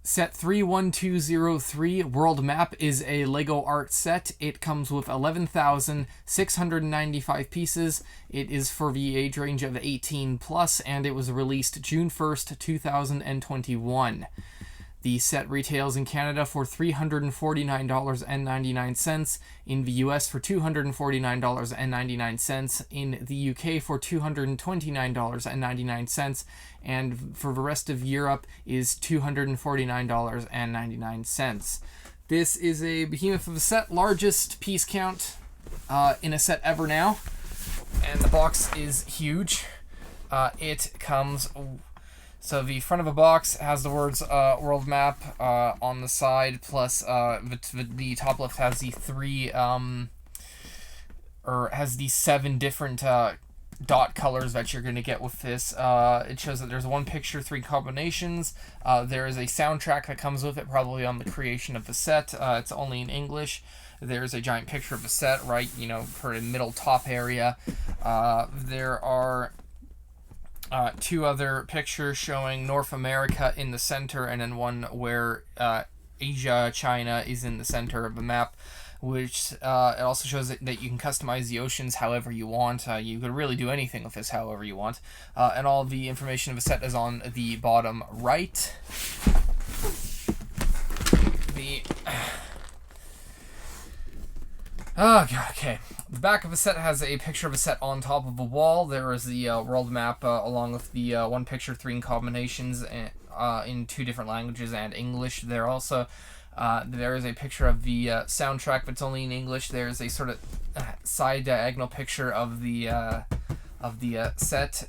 Set 31203 World Map is a LEGO art set. It comes with 11,695 pieces. It is for the age range of 18 plus, and it was released June 1st, 2021. The set retails in Canada for $349.99, in the US for $249.99, in the UK for $229.99, and for the rest of Europe is $249.99. This is a behemoth of a set, largest piece count in a set ever now, and the box is huge. It comes... So the front of a box has the words world map on the side, plus the top left has the has the 7 different dot colors that you're going to get with this. It shows that there's 1 picture, 3 combinations. There is a soundtrack that comes with it, probably on the creation of the set. It's only in English. There's a giant picture of the set, right, for a middle top area. There are 2 other pictures showing North America in the center, and then one where Asia, China is in the center of the map, which it also shows that you can customize the oceans however you want. You could really do anything with this however you want. And all the information of the set is on the bottom right. Oh, God, okay. The back of the set has a picture of a set on top of a wall. There is the world map along with the 1 picture, 3 combinations in 2 different languages and English. There also there is a picture of the soundtrack that's only in English. There is a sort of side diagonal picture of the set.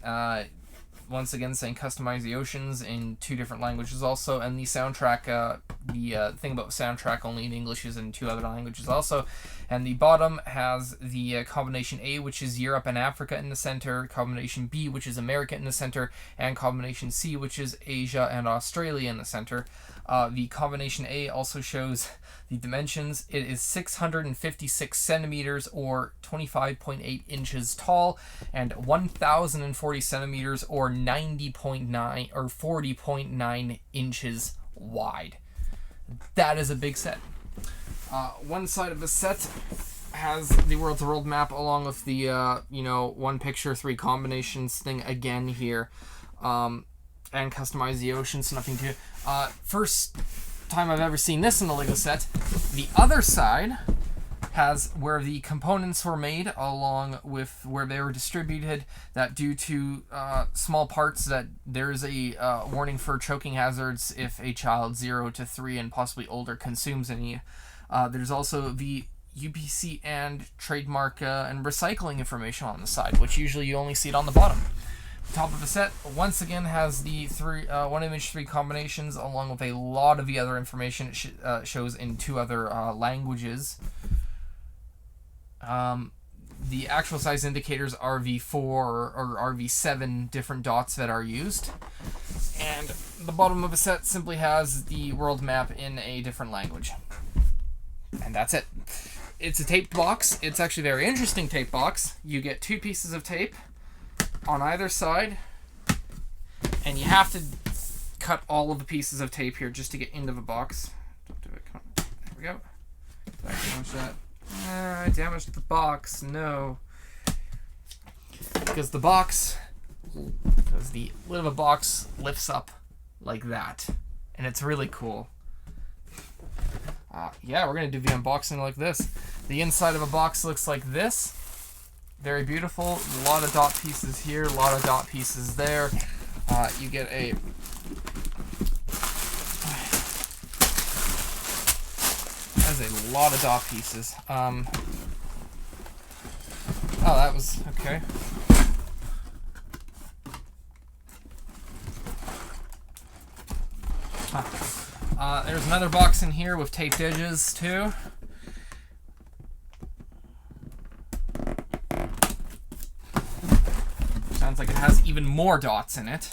Once again, saying customize the oceans in 2 different languages also, and the soundtrack, the thing about the soundtrack only in English is in 2 other languages also. And the bottom has the combination A, which is Europe and Africa in the center, combination B, which is America in the center, and combination C, which is Asia and Australia in the center. The combination A also shows the dimensions. It is 656 centimeters or 25.8 inches tall, and 1,040 centimeters or 90.9 or 40.9 inches wide. That is a big set. One side of the set has the world map along with the 1 picture, 3 combinations thing again here, and customize the ocean. So nothing to first time I've ever seen this in a LEGO set. The other side has where the components were made along with where they were distributed, that due to small parts that there is a warning for choking hazards if a child 0 to 3 and possibly older consumes any. There's also the UPC and trademark and recycling information on the side, which usually you only see it on the bottom. The top of the set once again has the 1 image, 3 combinations, along with a lot of the other information it shows in 2 other languages. The actual size indicators are the 4 or are the 7 different dots that are used. And the bottom of the set simply has the world map in a different language. And that's it. It's a taped box. It's actually a very interesting tape box. You get 2 pieces of tape on either side, and you have to cut all of the pieces of tape here just to get into the box. Don't do it. Come on. There we go. Did I damage that? I damaged the box. No. Because the lid of a box lifts up like that, and it's really cool. Yeah, we're going to do the unboxing like this. The inside of a box looks like this. Very beautiful. A lot of dot pieces here, a lot of dot pieces there. You get a... That's a lot of dot pieces. Oh, that was... okay. There's another box in here with taped edges, too. Sounds like it has even more dots in it.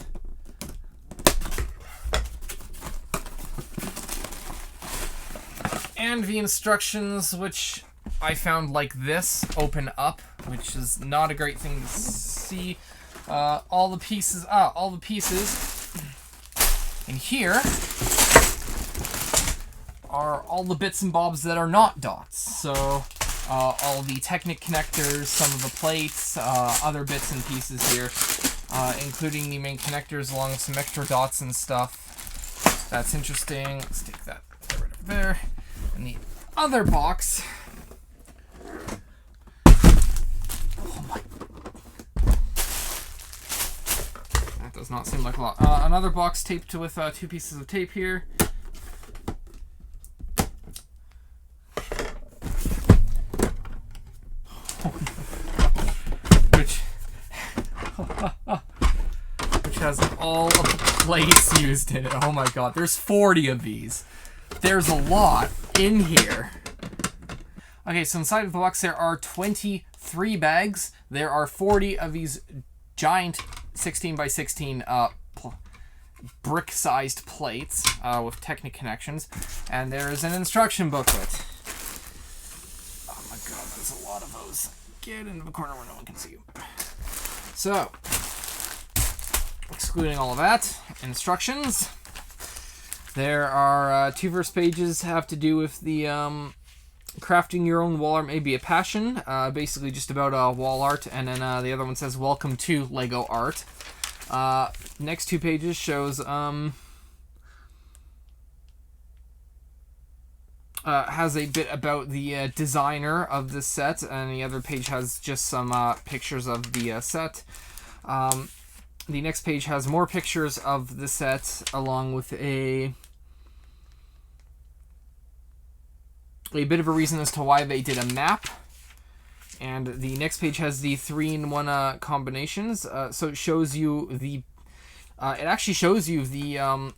And the instructions, which I found like this, open up, which is not a great thing to see. All the pieces in here are all the bits and bobs that are not dots. So all the Technic connectors, some of the plates, other bits and pieces here, including the main connectors along with some extra dots and stuff. That's interesting. Let's take that right over there. And the other box. Oh my. That does not seem like a lot. Another box taped with 2 pieces of tape here. Which has all of the plates used in it. Oh my god, there's 40 of these. There's a lot in here. Okay, so inside of the box there are 23 bags. There are 40 of these giant 16 by 16 brick-sized plates with Technic connections. And there is an instruction booklet. Oh my god, there's a lot of those. Get into the corner where no one can see you. So, excluding all of that, instructions. There are 2 first pages have to do with the crafting your own wall art may be a passion, basically just about wall art, and then the other one says welcome to Lego art. Next 2 pages shows has a bit about the designer of this set, and the other page has just some pictures of the set. The next page has more pictures of the set, along with a bit of a reason as to why they did a map. And the next page has the 3-in-1 combinations. So it shows you the... it actually shows you the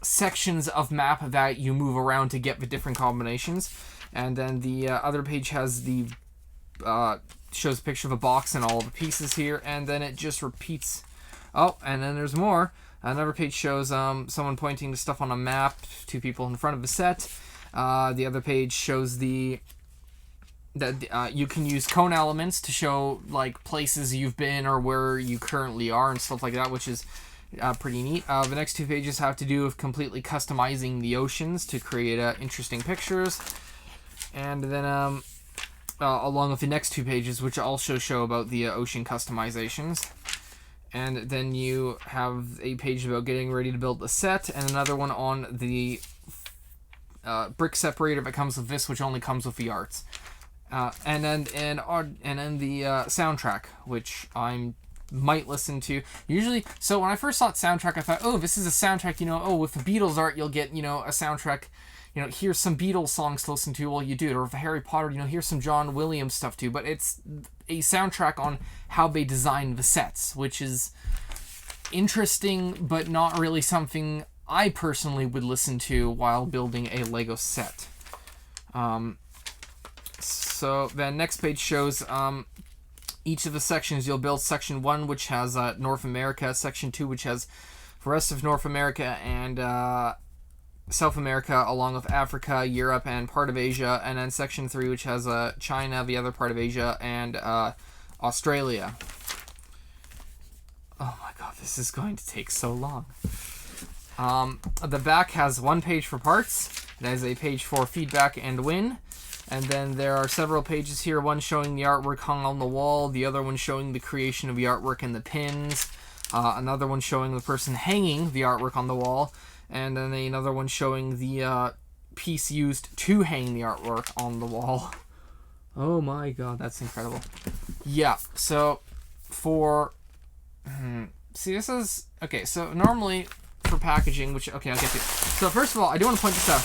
sections of map that you move around to get the different combinations. And then the other page has the... shows a picture of a box and all the pieces here. And then it just repeats... Oh, and then there's more. Another page shows someone pointing to stuff on a map, 2 people in front of the set. The other page shows that you can use cone elements to show like places you've been or where you currently are and stuff like that, which is pretty neat. The next 2 pages have to do with completely customizing the oceans to create interesting pictures. And then along with the next 2 pages, which also show about the ocean customizations. And then you have a page about getting ready to build the set, and another one on the brick separator that comes with this, which only comes with the arts. And then the soundtrack, which I might listen to. Usually, so when I first saw the soundtrack, I thought, oh, this is a soundtrack, with the Beatles art, you'll get, a soundtrack, here's some Beatles songs to listen to while you do it, or if Harry Potter, here's some John Williams stuff too, but it's a soundtrack on how they designed the sets, which is interesting, but not really something I personally would listen to while building a Lego set. So the next page shows each of the sections. You'll build section 1, which has North America, section 2, which has the rest of North America and South America, along with Africa, Europe, and part of Asia, and then section 3, which has China, the other part of Asia, and Australia. Oh my god, this is going to take so long. The back has 1 page for parts. It has a page for feedback and win. And then there are several pages here, one showing the artwork hung on the wall, the other one showing the creation of the artwork and the pins, another one showing the person hanging the artwork on the wall, and then another one showing the piece used to hang the artwork on the wall. Oh my god, that's incredible. Yeah, so for... see, this is... Okay, so normally for packaging, which... Okay, I'll get to it. So first of all, I do want to point this out.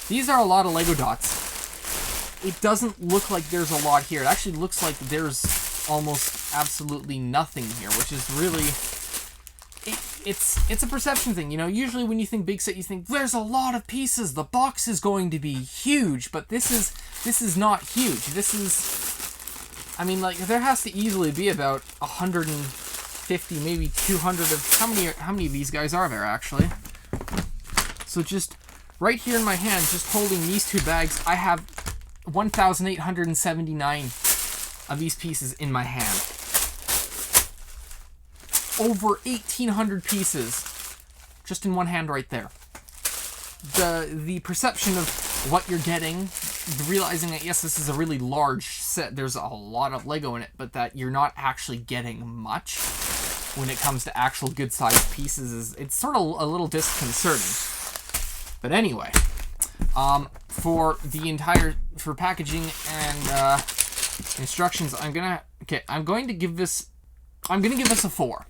These are a lot of Lego dots. It doesn't look like there's a lot here. It actually looks like there's almost absolutely nothing here, which is really... It's a perception thing, usually when you think big set, you think there's a lot of pieces, the box is going to be huge, but this is not huge. This is, I mean, like, there has to easily be about 150, maybe 200 of, how many of these guys are there actually? So just right here in my hand, just holding these 2 bags, I have 1,879 of these pieces in my hand. Over 1,800 pieces just in one hand right there. The perception of what you're getting, realizing that, yes, this is a really large set, there's a lot of Lego in it, but that you're not actually getting much when it comes to actual good-sized pieces, it's sort of a little disconcerting. But anyway, for packaging and instructions, I'm going to give this a 4.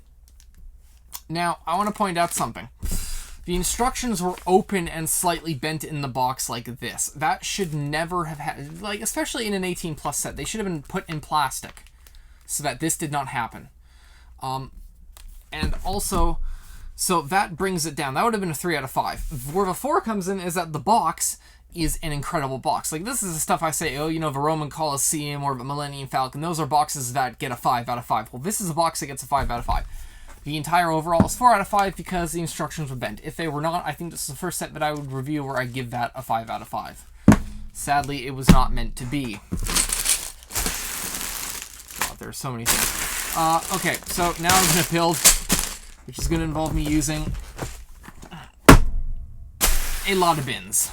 Now, I want to point out something. The instructions were open and slightly bent in the box like this. That should never have had, like, especially in an 18 plus set, they should have been put in plastic so that this did not happen. And also, so that brings it down. That would have been a 3 out of 5. Where the 4 comes in is that the box is an incredible box. Like, this is the stuff I say, oh, you know, the Roman Colosseum or the Millennium Falcon, those are boxes that get a 5 out of 5. Well, this is a box that gets a 5 out of 5. The entire overall is 4 out of 5 because the instructions were bent. If they were not, I think this is the first set that I would review where I give that a 5 out of 5. Sadly, it was not meant to be. God, there are so many things. Okay, so now I'm going to build, which is going to involve me using a lot of bins.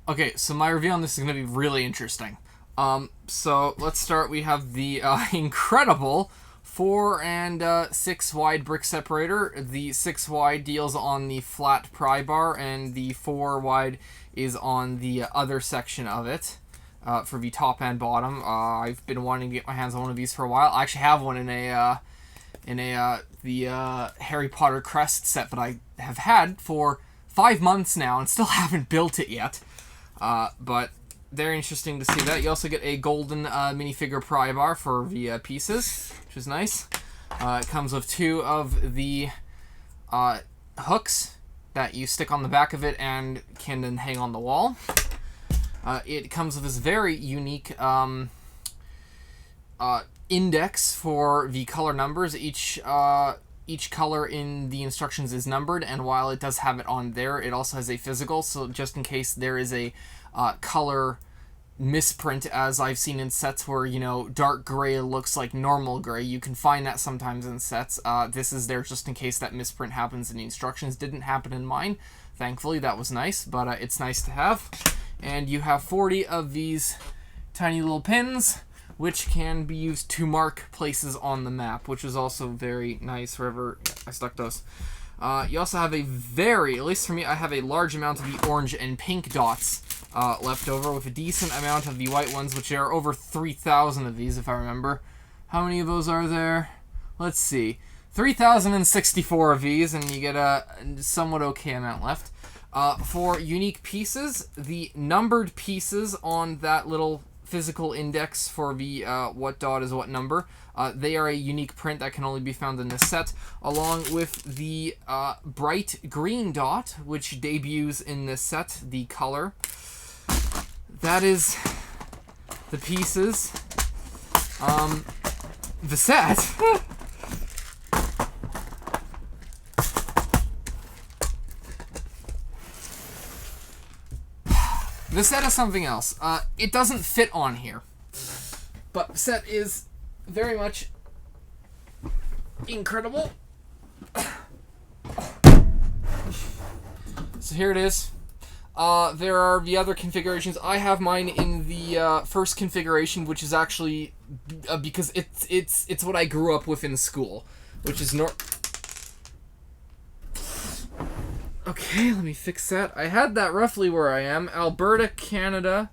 Okay, so my review on this is going to be really interesting. So let's start. We have the incredible 4 and 6 wide brick separator. The 6 wide deals on the flat pry bar, and the 4 wide is on the other section of it for the top and bottom. I've been wanting to get my hands on one of these for a while. I actually have one in the Harry Potter crest set that I have had for 5 months now and still haven't built it yet. But very interesting to see that. You also get a golden minifigure pry bar for the pieces, which is nice. It comes with 2 of the hooks that you stick on the back of it and can then hang on the wall. It comes with this very unique index for the color numbers. Each color in the instructions is numbered, and while it does have it on there, it also has a physical, so just in case there is a color misprint, as I've seen in sets where, you know, dark gray looks like normal gray. You can find that sometimes in sets. This is there just in case that misprint happens in the instructions. Didn't happen in mine. Thankfully, that was nice, but it's nice to have. And you have 40 of these tiny little pins, which can be used to mark places on the map, which is also very nice wherever I stuck those. You also have a at least for me, I have a large amount of the orange and pink dots left over, with a decent amount of the white ones, which are over 3,000 of these, if I remember. How many of those are there? Let's see. 3,064 of these, and you get a somewhat okay amount left. For unique pieces, the numbered pieces on that little physical index for the what dot is what number, they are a unique print that can only be found in this set, along with the bright green dot, which debuts in this set, the color. That is the pieces. The set. The set is something else. It doesn't fit on here, but the set is very much incredible. So here it is. There are the other configurations. I have mine in the first configuration, which is actually because it's what I grew up with in school, which is Okay, let me fix that. I had that roughly where I am. Alberta, Canada.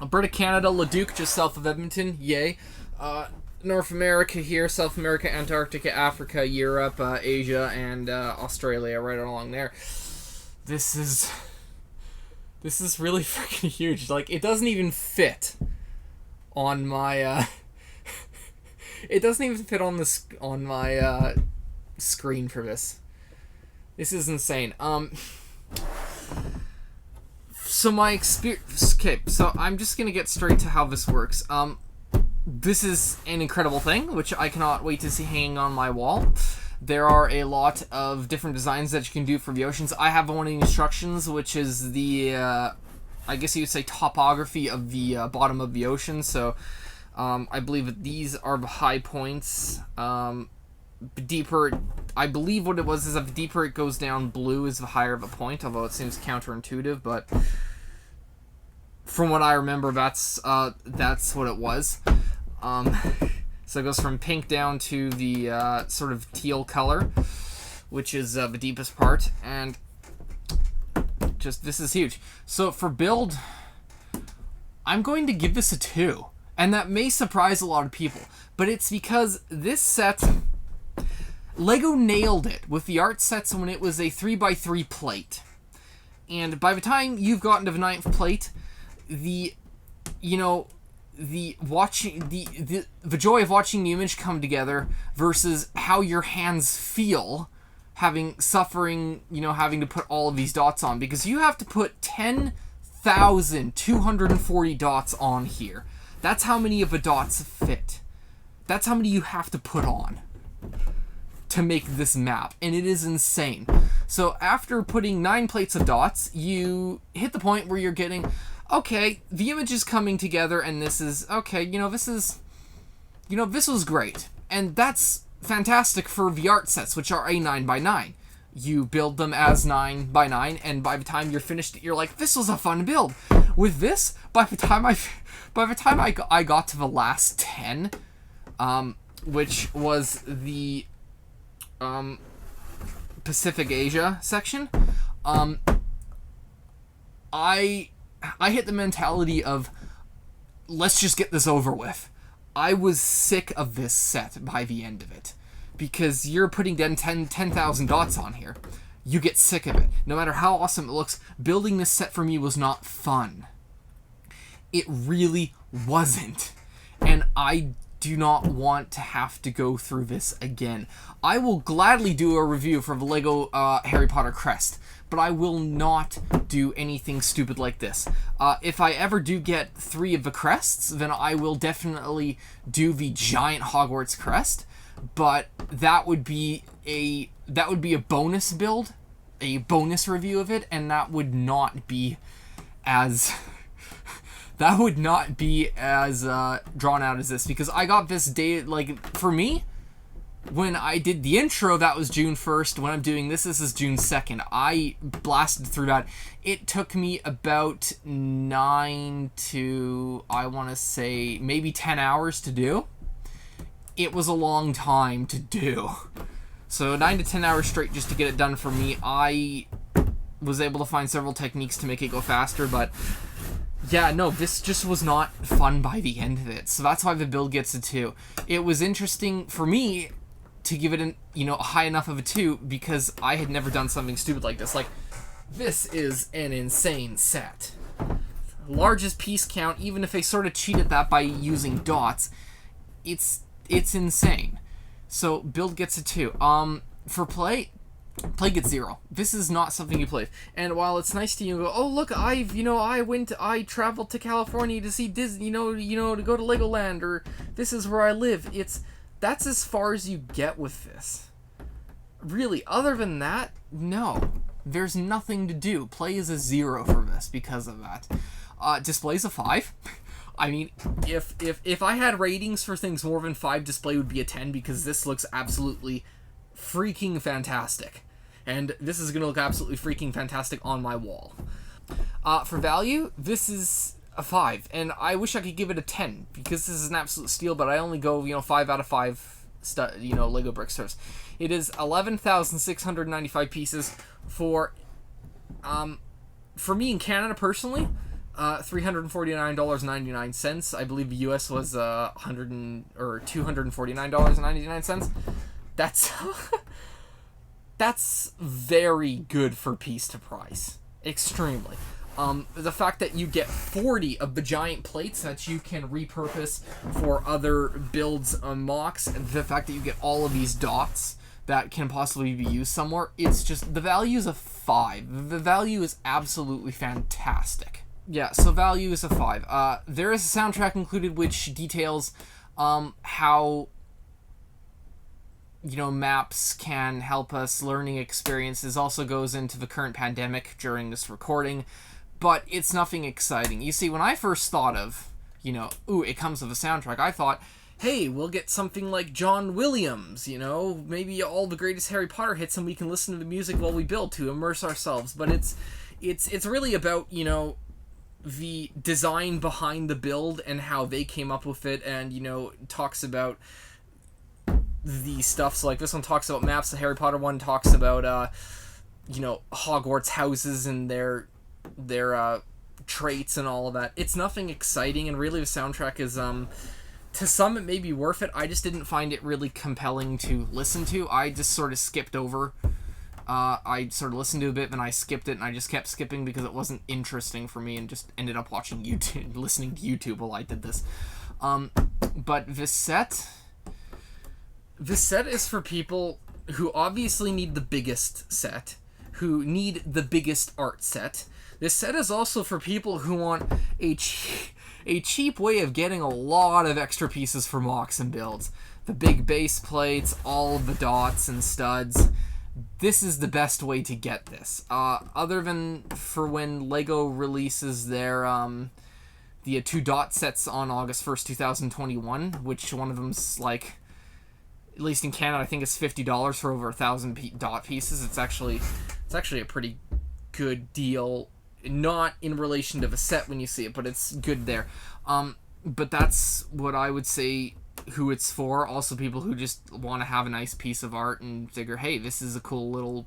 Alberta, Canada, Leduc, just south of Edmonton. Yay. North America here, South America, Antarctica, Africa, Europe, Asia, and Australia, right along there. This is really freaking huge. Like, it doesn't even fit on my it doesn't even fit on my screen for this. This is insane. So my experience. Okay, so I'm just gonna get straight to how this works. This is an incredible thing, which I cannot wait to see hanging on my wall. There are a lot of different designs that you can do for the oceans. I have one of the instructions, which is the, I guess you would say, topography of the bottom of the ocean. So I believe that these are the high points. Deeper, I believe what it was is that the deeper it goes down, blue is the higher of a point, although it seems counterintuitive, but from what I remember, that's what it was. So it goes from pink down to the sort of teal color, which is the deepest part, and just this is huge. So for build, I'm going to give this a 2, and that may surprise a lot of people, but it's because this set, Lego nailed it with the art sets when it was a 3x3 plate, and by the time you've gotten to the 9th plate, the joy of watching the image come together versus how your hands feel having to put all of these dots on, because you have to put 10,240 dots on here. That's how many of the dots fit. That's how many you have to put on to make this map, and it is insane. So after putting 9 plates of dots, you hit the point where you're getting, okay, the image is coming together, and this is, okay, this was great. And that's fantastic for the art sets, which are a 9x9. you build them as 9x9, and by the time you're finished, you're like, this was a fun build. With this, by the time I got to the last 10, which was the Pacific Asia section, I hit the mentality of, let's just get this over with. I was sick of this set by the end of it. Because you're putting down 10,000 dots on here. You get sick of it. No matter how awesome it looks, building this set for me was not fun. It really wasn't. And I do not want to have to go through this again. I will gladly do a review for the LEGO Harry Potter crest, but I will not do anything stupid like this. If I ever do get 3 of the crests, then I will definitely do the giant Hogwarts crest. But that would be a bonus build, a bonus review of it, and that would not be as drawn out as this, because I got this day, like, for me, when I did the intro, that was June 1st. When I'm doing this is June 2nd. I blasted through that. It took me about 9 to, I want to say, maybe 10 hours to do. It was a long time to do. So 9 to 10 hours straight just to get it done for me. I was able to find several techniques to make it go faster, but yeah, no, this just was not fun by the end of it. So that's why the build gets a 2. It was interesting for me to give it a high enough of a 2 because I had never done something stupid like this. Like, this is an insane set. Largest piece count, even if they sort of cheated that by using dots, it's insane. So build gets a 2. For play gets 0. This is not something you play. And while it's nice to go, oh look, I traveled to California to see Disney, to go to Legoland, or this is where I live. That's as far as you get with this. Really, other than that, no. There's nothing to do. Play is a 0 for this because of that. Display's a 5. I mean, if I had ratings for things more than 5, display would be a 10, because this looks absolutely freaking fantastic. And this is going to look absolutely freaking fantastic on my wall. For value, this is a 5, and I wish I could give it a 10, because this is an absolute steal, but I only go, 5 out of 5 Lego brick stores. It is 11,695 pieces for me in Canada personally. $349.99. I believe the US was $249.99. That's very good for piece to price. Extremely. The fact that you get 40 of the giant plates that you can repurpose for other builds, mocks, the fact that you get all of these dots that can possibly be used somewhere, it's just, the value is a 5. The value is absolutely fantastic. Yeah, so value is a 5. There is a soundtrack included which details how maps can help us, learning experiences, also goes into the current pandemic during this recording, but it's nothing exciting. You see, when I first thought of, it comes with a soundtrack, I thought, hey, we'll get something like John Williams, maybe all the greatest Harry Potter hits, and we can listen to the music while we build to immerse ourselves. But it's really about, the design behind the build and how they came up with it, and, talks about the stuff. So, like, this one talks about maps, the Harry Potter one talks about, Hogwarts houses and their traits and all of that. It's nothing exciting, and really the soundtrack is, to some it may be worth it. I just didn't find it really compelling to listen to. I just sort of skipped over. I sort of listened to a bit, and I skipped it, and I just kept skipping because it wasn't interesting for me, and just ended up watching YouTube, listening to YouTube while I did this. But this set is for people who obviously need the biggest set, who need the biggest art set. This set is also for people who want a cheap way of getting a lot of extra pieces for mocks and builds. The big base plates, all of the dots and studs. This is the best way to get this. Other than for when LEGO releases their the 2 dot sets on August 1st, 2021, which one of them's like at least in Canada, I think it's $50 for over 1,000 dot pieces. It's actually a pretty good deal. Not in relation to the set when you see it, but it's good there. But that's what I would say who it's for. Also, people who just want to have a nice piece of art and figure, hey, this is a cool little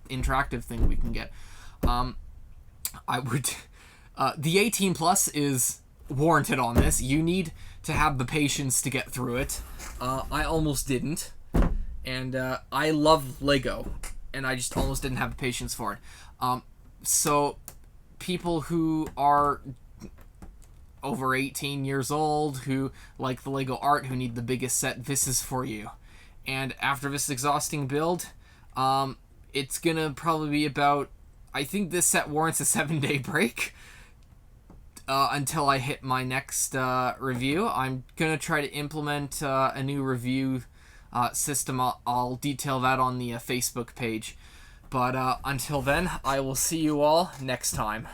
interactive thing we can get. I would... the 18 plus is warranted on this. You need to have the patience to get through it. I almost didn't. And I love Lego, and I just almost didn't have the patience for it. So people who are over 18 years old, who like the Lego art, who need the biggest set, this is for you. And after this exhausting build, it's gonna probably be about, I think this set warrants a 7-day break until I hit my next review. I'm gonna try to implement a new review system. I'll detail that on the Facebook page. But until then, I will see you all next time.